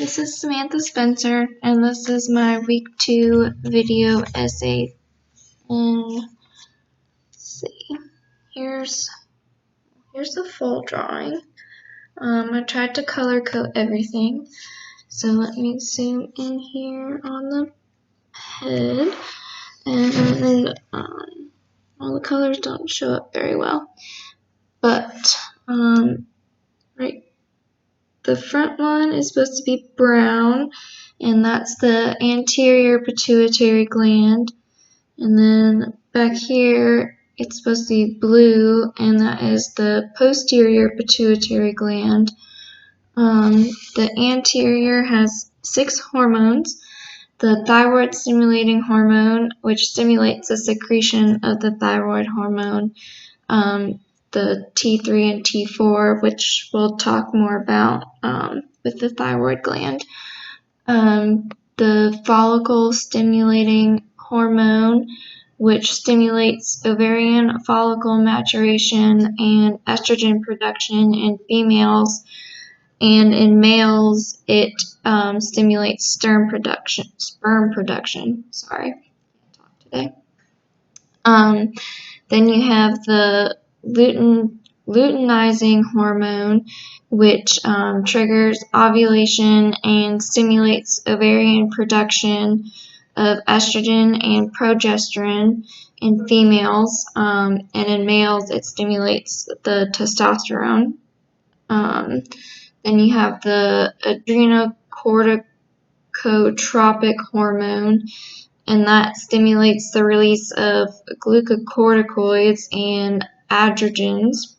this is Samantha Spencer, and this is my week 2 video essay. And let's see, here's the full drawing. I tried to color code everything, so let me zoom in here on the head, and all the colors don't show up very well, but right. The front one is supposed to be brown, and that's the anterior pituitary gland. And then back here, it's supposed to be blue, and that is the posterior pituitary gland. The anterior has 6 hormones. The thyroid stimulating hormone, which stimulates the secretion of the thyroid hormone. The T3 and T4, which we'll talk more about with the thyroid gland. The follicle stimulating hormone, which stimulates ovarian follicle maturation and estrogen production in females, and in males it stimulates sperm production. Sorry, can't talk today. Then you have the luteinizing hormone, which triggers ovulation and stimulates ovarian production of estrogen and progesterone in females, and in males it stimulates the testosterone. Then you have the adrenocorticotropic hormone, and that stimulates the release of glucocorticoids and androgens.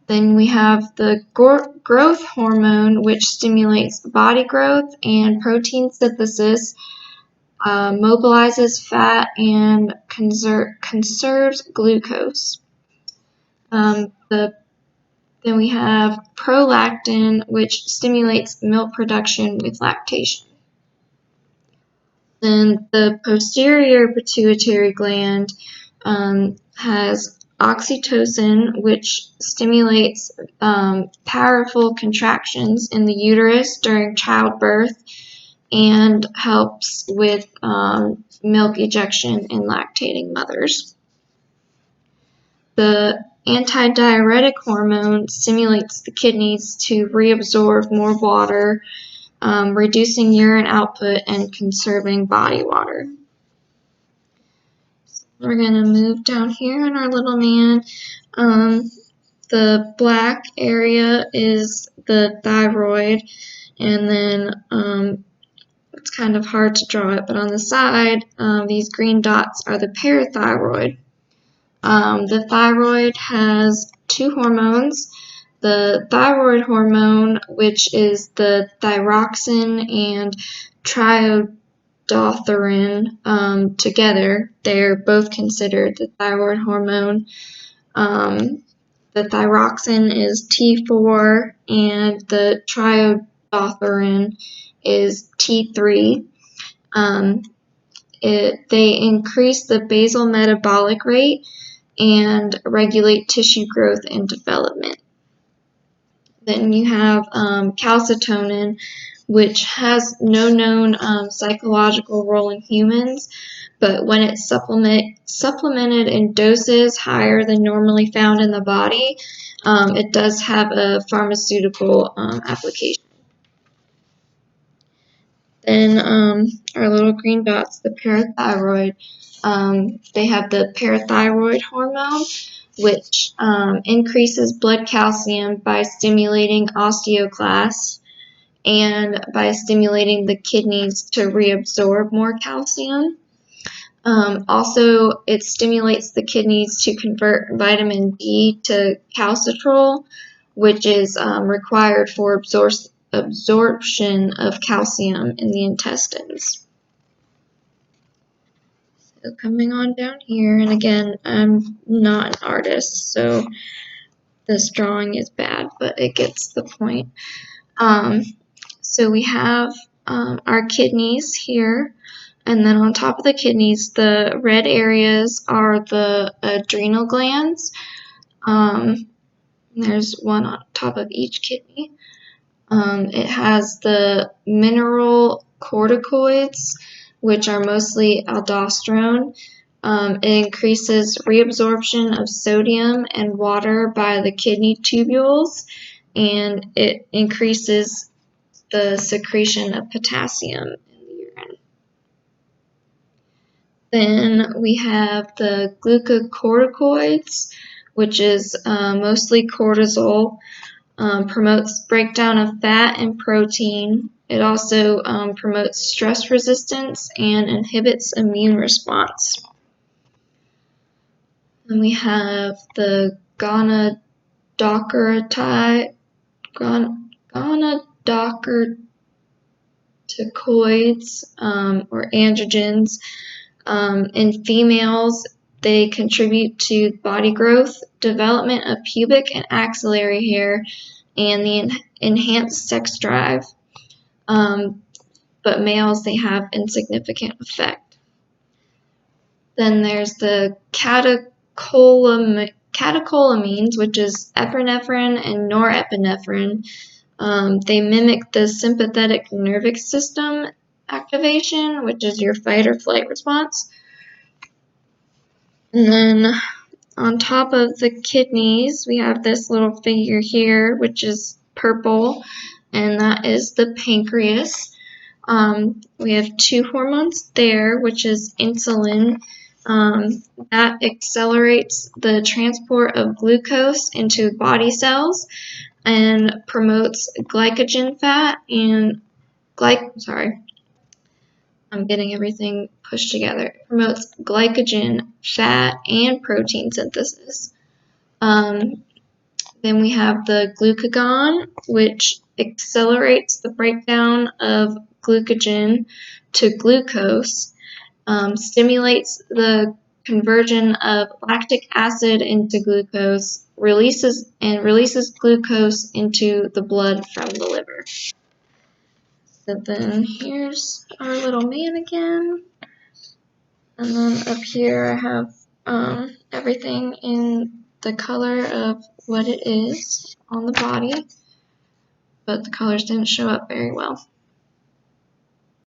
Then we have the growth hormone, which stimulates body growth and protein synthesis, mobilizes fat, and conserves glucose. Then we have prolactin, which stimulates milk production with lactation. Then the posterior pituitary gland has oxytocin, which stimulates powerful contractions in the uterus during childbirth and helps with milk ejection in lactating mothers. The antidiuretic hormone stimulates the kidneys to reabsorb more water, reducing urine output and conserving body water. So we're going to move down here in our little man. The black area is the thyroid, and then it's kind of hard to draw it, but on the side, these green dots are the parathyroid. The thyroid has 2 hormones. The thyroid hormone, which is the thyroxine and triiodothyron together, they're both considered the thyroid hormone. The thyroxine is T4 and the triiodothyron is T3. They increase the basal metabolic rate and regulate tissue growth and development. Then you have calcitonin, which has no known psychological role in humans, but when it's supplemented in doses higher than normally found in the body, it does have a pharmaceutical application. Then our little green dots, the parathyroid, they have the parathyroid hormone, which increases blood calcium by stimulating osteoclasts and by stimulating the kidneys to reabsorb more calcium. Also, it stimulates the kidneys to convert vitamin D to calcitrol, which is required for absorption of calcium in the intestines. So coming on down here, and again, I'm not an artist, so this drawing is bad, but it gets the point. So we have our kidneys here, and then on top of the kidneys, the red areas are the adrenal glands. There's one on top of each kidney. It has the mineral corticoids, which are mostly aldosterone. It increases reabsorption of sodium and water by the kidney tubules, and it increases the secretion of potassium in the urine. Then we have the glucocorticoids, which is mostly cortisol. Promotes breakdown of fat and protein. It also promotes stress resistance and inhibits immune response. Then we have the gonadotrophic or androgens. In females, they contribute to body growth, development of pubic and axillary hair, and the enhanced sex drive. But males, they have insignificant effect. Then there's the catecholamines, which is epinephrine and norepinephrine. They mimic the sympathetic nervous system activation, which is your fight or flight response. And then on top of the kidneys, we have this little figure here, which is purple, and that is the pancreas. We have two hormones there, which is insulin. That accelerates the transport of glucose into body cells and promotes glycogen fat and I'm getting everything pushed together. It promotes glycogen, fat, and protein synthesis. Then we have the glucagon, which accelerates the breakdown of glycogen to glucose, stimulates the conversion of lactic acid into glucose, releases glucose into the blood from the liver. So then here's our little man again. And then up here I have everything in the color of what it is on the body, but the colors didn't show up very well.